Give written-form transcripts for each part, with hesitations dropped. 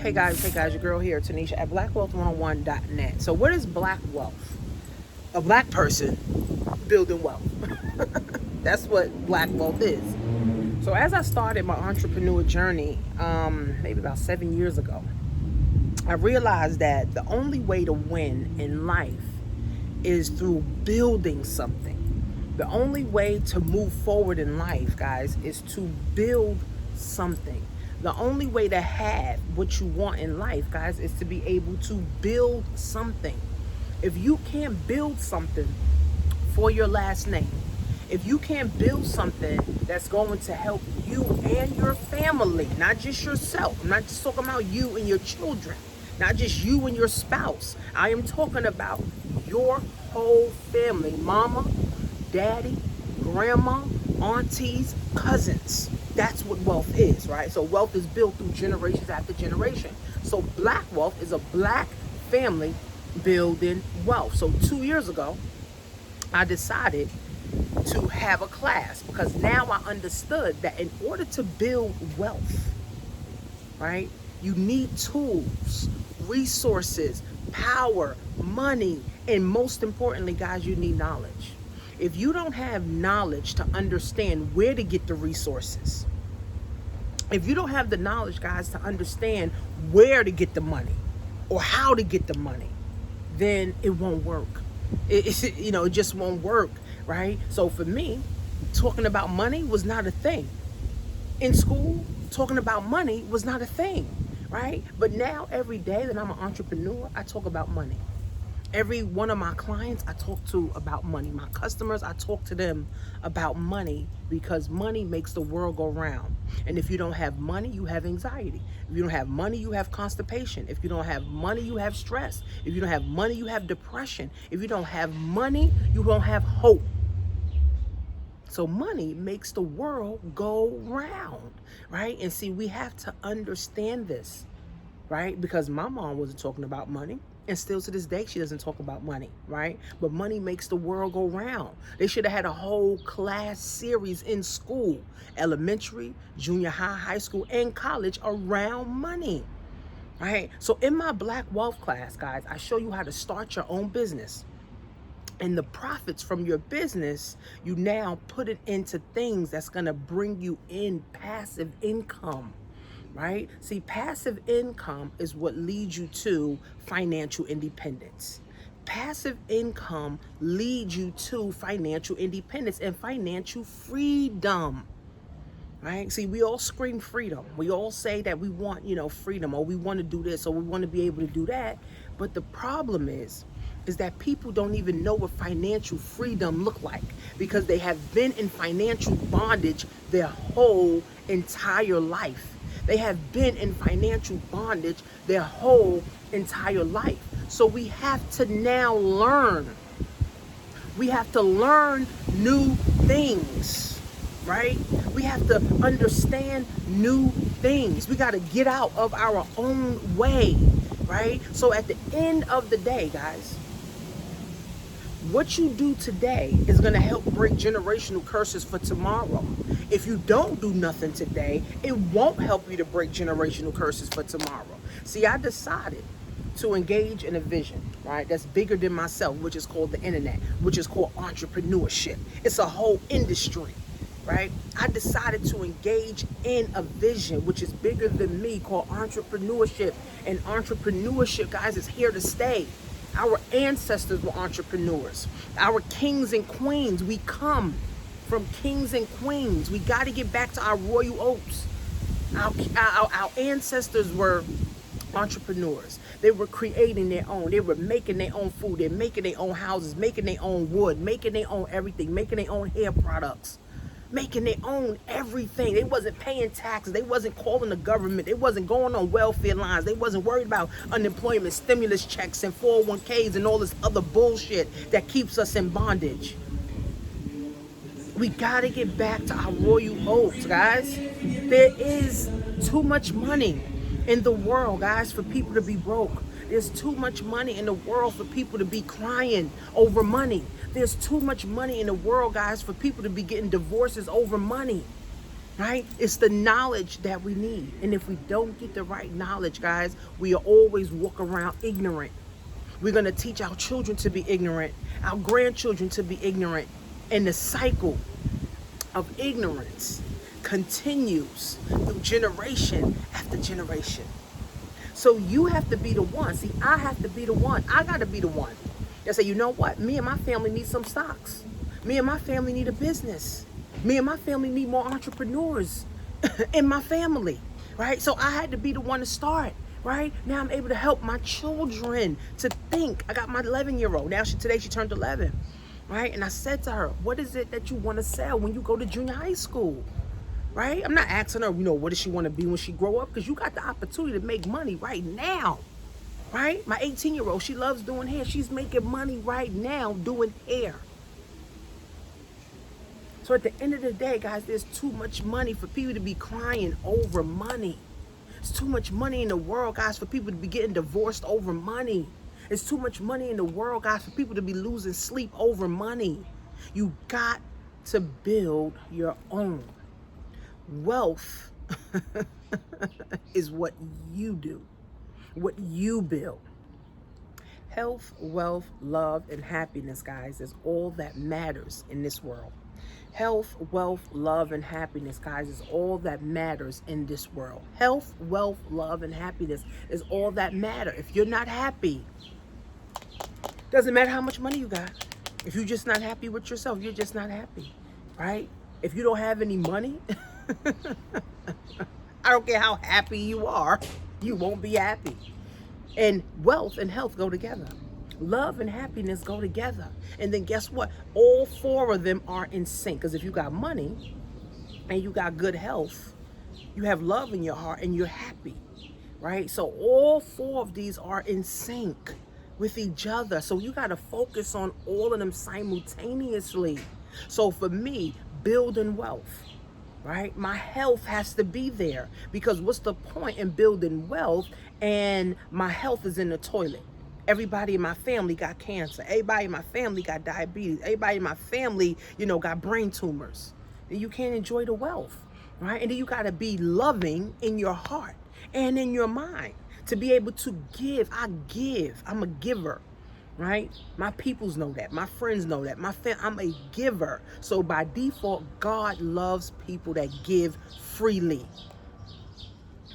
Hey guys, your girl here, Tanisha at blackwealth101.net. So what is black wealth? A black person building wealth. That's what black wealth is. So as I started my entrepreneur journey, maybe about 7 years ago, I realized that the only way to win in life is through building something. The only way to move forward in life, guys, is to build something. The only way to have what you want in life, guys, is to be able to build something. If you can't build something for your last name, if you can't build something that's going to help you and your family, not just yourself, I'm not just talking about you and your children, not just you and your spouse, I am talking about your whole family, mama, daddy, grandma, aunties, cousins. That's what wealth is, right? So wealth is built through generations after generation. So black wealth is a black family building wealth. So 2 years ago, I decided to have a class because now I understood that in order to build wealth, right, you need tools, resources, power, money, and most importantly, guys, you need knowledge. If you don't have knowledge to understand where to get the resources, if you don't have the knowledge, guys, to understand where to get the money or how to get the money, then it won't work. It just won't work, right? So for me, talking about money was not a thing. In school, talking about money was not a thing, right? But now every day that I'm an entrepreneur, I talk about money. Every one of my clients I talk to about money. My customers, I talk to them about money because money makes the world go round. And if you don't have money, you have anxiety. If you don't have money, you have constipation. If you don't have money, you have stress. If you don't have money, you have depression. If you don't have money, you don't have hope. So money makes the world go round, right? And see, we have to understand this, right? Because my mom wasn't talking about money. And still to this day, she doesn't talk about money, right? But money makes the world go round. They should have had a whole class series in school, elementary, junior high, high school, and college around money, right? So in my Black Wealth class, guys, I show you how to start your own business. And the profits from your business, you now put it into things that's gonna bring you in passive income, right? See, passive income is what leads you to financial independence. Passive income leads you to financial independence and financial freedom, right? See, we all scream freedom. We all say that we want, freedom, or we want to do this, or we want to be able to do that. But the problem is that people don't even know what financial freedom look like because they have been in financial bondage their whole entire life. They have been in financial bondage their whole entire life. So we have to now learn. We have to learn new things, right? We have to understand new things. We got to get out of our own way, right? So at the end of the day, guys, what you do today is going to help break generational curses for tomorrow. If you don't do nothing today, it won't help you to break generational curses for tomorrow. See, I decided to engage in a vision, right, that's bigger than myself, which is called the internet, which is called entrepreneurship. It's a whole industry, right? I decided to engage in a vision which is bigger than me called entrepreneurship. And entrepreneurship, guys, is here to stay. Our ancestors were entrepreneurs. Our kings and queens, we come from kings and queens. We got to get back to our royal oaks. Our ancestors were entrepreneurs. They were creating their own. They were making their own food. They're making their own houses, making their own wood, making their own everything, making their own hair products, making their own everything. They wasn't paying taxes. They wasn't calling the government. They wasn't going on welfare lines. They wasn't worried about unemployment, stimulus checks, and 401ks and all this other bullshit that keeps us in bondage. We gotta get back to our royal oaks, guys. There is too much money in the world, guys, for people to be broke. There's too much money in the world for people to be crying over money. There's too much money in the world, guys, for people to be getting divorces over money. right? It's the knowledge that we need. And if we don't get the right knowledge, guys, we always walk around ignorant. We're going to teach our children to be ignorant, our grandchildren to be ignorant. And the cycle of ignorance continues through generation after generation. So you have to be the one. See, I have to be the one. I got to be the one that say, you know what? Me and my family need some stocks. Me and my family need a business. Me and my family need more entrepreneurs in my family, right? So I had to be the one to start, right? Now I'm able to help my children to think. I got my 11-year-old. Now today she turned 11, right? And I said to her, what is it that you want to sell when you go to junior high school? Right? I'm not asking her, what does she want to be when she grow up? Because you got the opportunity to make money right now. Right? My 18-year-old, she loves doing hair. She's making money right now doing hair. So at the end of the day, guys, there's too much money for people to be crying over money. It's too much money in the world, guys, for people to be getting divorced over money. It's too much money in the world, guys, for people to be losing sleep over money. You got to build your own. Wealth is what you do, what you build. Health, wealth, love, and happiness, guys, is all that matters in this world. Health, wealth, love, and happiness, guys, is all that matters in this world. Health, wealth, love, and happiness is all that matter. If you're not happy, doesn't matter how much money you got. If you're just not happy with yourself, you're just not happy, right? If you don't have any money, I don't care how happy you are, you won't be happy. And wealth and health go together. Love and happiness go together. And then guess what? All four of them are in sync. Because if you got money and you got good health, you have love in your heart and you're happy, right? So all four of these are in sync with each other. So you got to focus on all of them simultaneously. So for me, building wealth, right? My health has to be there, because what's the point in building wealth and my health is in the toilet? Everybody in my family got cancer. Everybody in my family got diabetes. Everybody in my family, got brain tumors. And you can't enjoy the wealth, right? And then you got to be loving in your heart and in your mind to be able to give. I give. I'm a giver. Right? My peoples know that. My friends know that. I'm a giver. So by default, God loves people that give freely.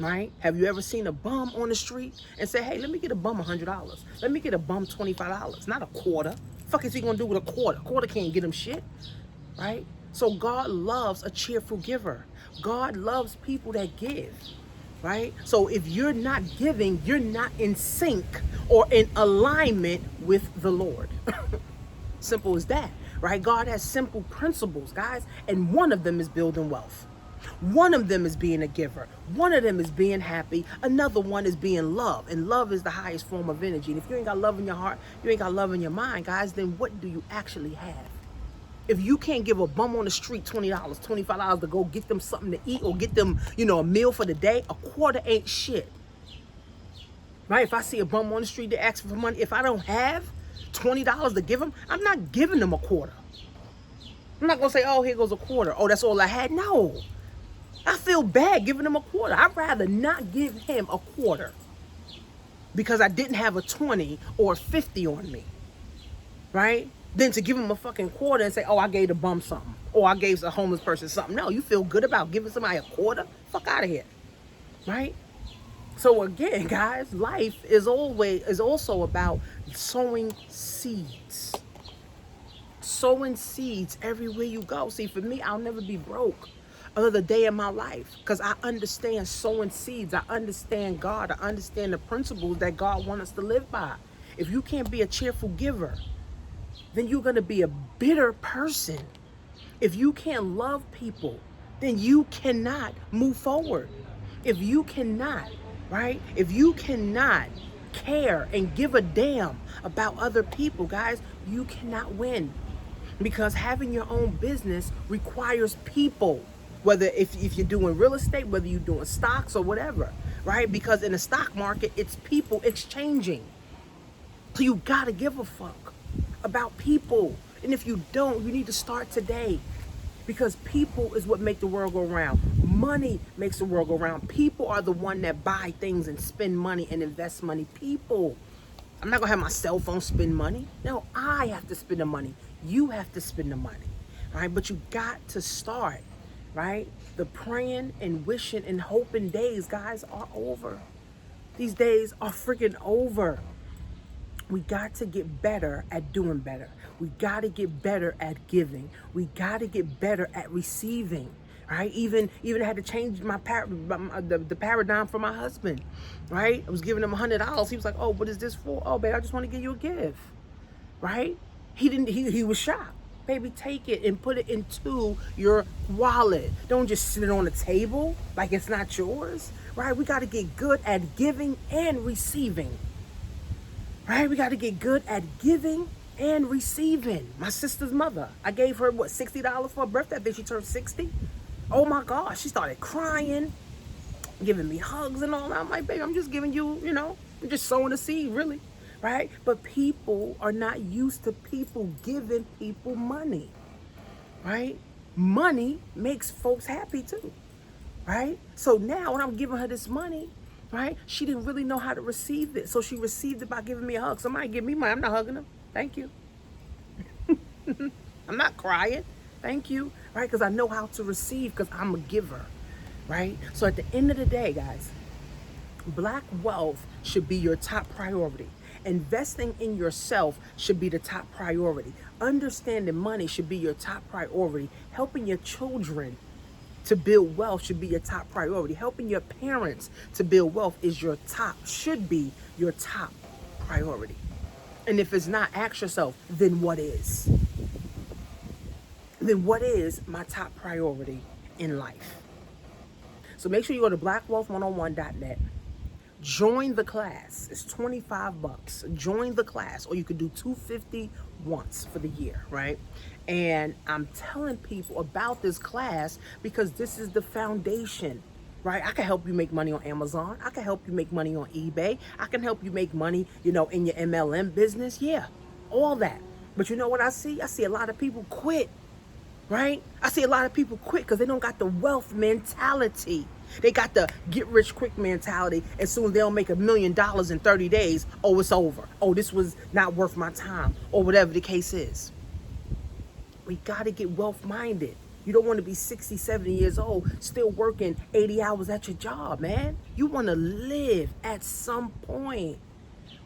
Right? Have you ever seen a bum on the street and say, hey, let me get a bum $100. Let me get a bum $25. Not a quarter. Fuck is he gonna do with a quarter? Quarter can't get him shit. Right? So God loves a cheerful giver. God loves people that give. Right? So if you're not giving, you're not in sync or in alignment with the Lord. Simple as that, right? God has simple principles, guys, and one of them is building wealth. One of them is being a giver. One of them is being happy. Another one is being love, and love is the highest form of energy. And if you ain't got love in your heart, you ain't got love in your mind, guys, then what do you actually have? If you can't give a bum on the street $20, $25 to go get them something to eat or get them, a meal for the day, a quarter ain't shit. Right? If I see a bum on the street that asks for money, if I don't have $20 to give them, I'm not giving them a quarter. I'm not going to say, oh, here goes a quarter. Oh, that's all I had. No. I feel bad giving him a quarter. I'd rather not give him a quarter because I didn't have a 20 or 50 on me. Right? Than to give him a fucking quarter and say, oh, I gave the bum something. Or I gave a homeless person something. No, you feel good about giving somebody a quarter? Fuck out of here. Right? So again, guys, life is also about sowing seeds. Sowing seeds everywhere you go. See, for me, I'll never be broke another day in my life because I understand sowing seeds. I understand God. I understand the principles that God wants us to live by. If you can't be a cheerful giver, then you're going to be a bitter person. If you can't love people, then you cannot move forward. If you cannot, right? If you cannot care and give a damn about other people, guys, you cannot win. Because having your own business requires people. Whether if you're doing real estate, whether you're doing stocks or whatever, right? Because in the stock market, it's people exchanging. So you got to give a fuck about people. And if you don't, you need to start today. Because people is what make the world go round. Money makes the world go round. People are the one that buy things and spend money and invest money. People. I'm not gonna have my cell phone spend money. No, I have to spend the money. You have to spend the money. Right? But you got to start. Right? The praying and wishing and hoping days, guys, are over. These days are freaking over. We got to get better at doing better. We got to get better at giving. We got to get better at receiving, right? Even had to change the paradigm for my husband, right? I was giving him $100. He was like, "Oh, what is this for?" "Oh, babe, I just want to give you a gift," right? He was shocked. Baby, take it and put it into your wallet. Don't just sit it on the table like it's not yours, right? We got to get good at giving and receiving. Right? We got to get good at giving and receiving. My sister's mother, I gave her, $60 for her birthday. I think she turned 60. Oh my gosh, she started crying, giving me hugs and all that. I'm like, baby, I'm just giving you, I'm just sowing a seed, really. Right? But people are not used to people giving people money. Right? Money makes folks happy too. Right? So now when I'm giving her this money, right? She didn't really know how to receive it. So she received it by giving me a hug. Somebody give me money. I'm not hugging them. Thank you. I'm not crying. Thank you. Right? Because I know how to receive because I'm a giver. Right? So at the end of the day, guys, Black wealth should be your top priority. Investing in yourself should be the top priority. Understanding money should be your top priority. Helping your children to build wealth should be your top priority. Helping your parents to build wealth should be your top priority. And if it's not, ask yourself, then what is? Then what is my top priority in life? So make sure you go to blackwealth101.net. Join the class. It's $25. Join the class, or you could do $250 once for the year, right? And I'm telling people about this class because this is the foundation, right? I can help you make money on Amazon. I can help you make money on eBay. I can help you make money, in your MLM business. Yeah, all that. But you know what I see? I see a lot of people quit, right? I see a lot of people quit because they don't got the wealth mentality. They got the get rich quick mentality. As soon as they don't make $1 million in 30 days, oh, it's over. Oh, this was not worth my time, or whatever the case is. We got to get wealth minded. You don't want to be 60, 70 years old, still working 80 hours at your job, man. You want to live at some point,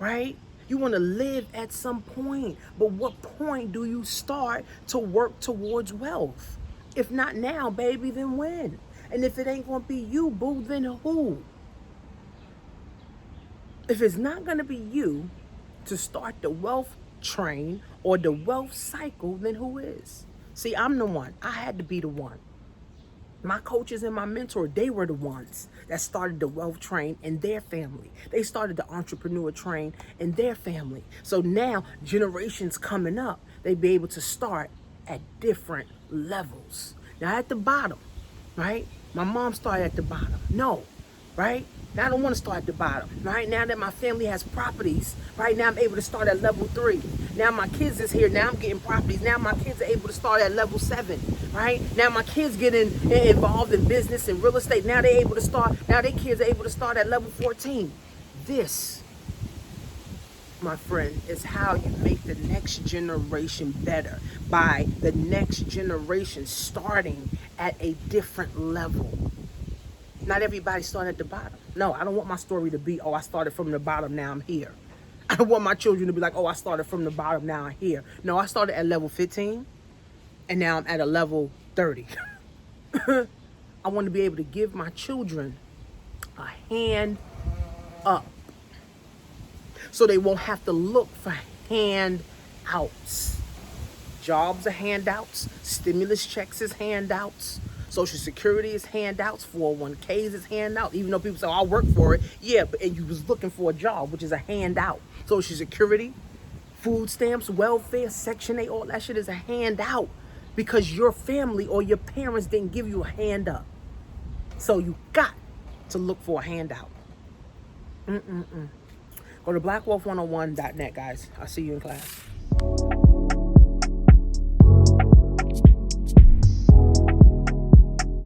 right? You want to live at some point. But what point do you start to work towards wealth? If not now, baby, then when? And if it ain't going to be you, boo, then who? If it's not going to be you to start the wealth train or the wealth cycle, then who is? See, I'm the one. I had to be the one. My coaches and my mentor, they were the ones that started the wealth train in their family. They started the entrepreneur train in their family. So now, generations coming up, they be able to start at different levels. Now at the bottom, right? My mom started at the bottom. No, right? Now I don't want to start at the bottom. Right now that my family has properties, right now I'm able to start at level 3. Now my kids is here. Now I'm getting properties. Now my kids are able to start at level 7. Right now my kids getting involved in business and real estate. Now they're able to start. Now their kids are able to start at level 14. This, my friend, is how you make the next generation better, by the next generation starting at a different level. Not everybody started at the bottom. No, I don't want my story to be, oh, I started from the bottom, now I'm here. I don't want my children to be like, oh, I started from the bottom, now I'm here. No, I started at level 15 and now I'm at a level 30. I want to be able to give my children a hand up, so they won't have to look for handouts. Jobs are handouts. Stimulus checks is handouts. Social Security is handouts. 401ks is handouts. Even though people say, oh, I'll work for it. Yeah, but and you was looking for a job, which is a handout. Social Security, food stamps, welfare, Section 8, all that shit is a handout because your family or your parents didn't give you a hand up. So you got to look for a handout. Go to blackwealth101.net, guys. I'll see you in class.